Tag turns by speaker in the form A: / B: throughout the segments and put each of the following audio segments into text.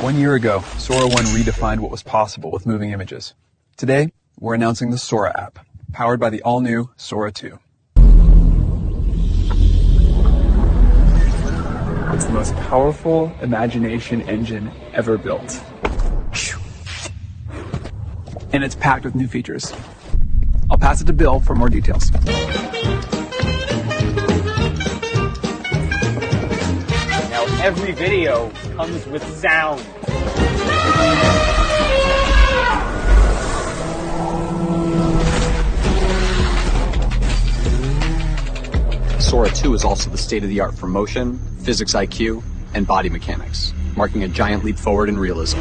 A: 1 year ago, Sora 1 redefined what was possible with moving images. Today, we're announcing the Sora app, powered by the all-new Sora 2. It's the most powerful imagination engine ever built. And it's packed with new features. I'll pass it to Bill for more details.
B: Now every video comes with sound.
C: Sora 2 is also the state-of-the-art for motion, physics IQ, and body mechanics, marking a giant leap forward in realism.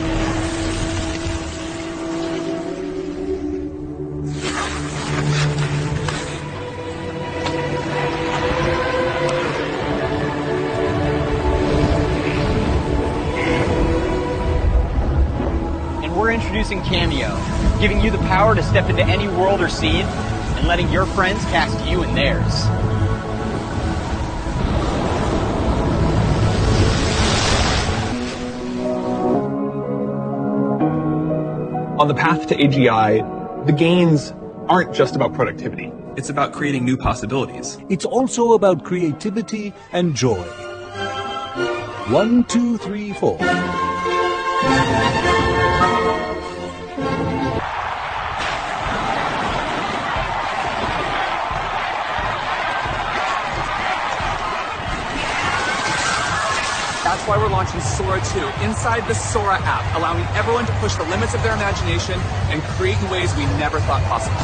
B: And we're introducing Cameo, giving you the power to step into any world or scene and letting your friends cast you in theirs.
D: On the path to AGI, the gains aren't just about productivity.
A: It's about creating new possibilities.
E: It's also about creativity and joy. 1, 2, 3, 4.
A: That's why we're launching Sora 2 inside the Sora app, allowing everyone to push the limits of their imagination and create in ways we never thought possible.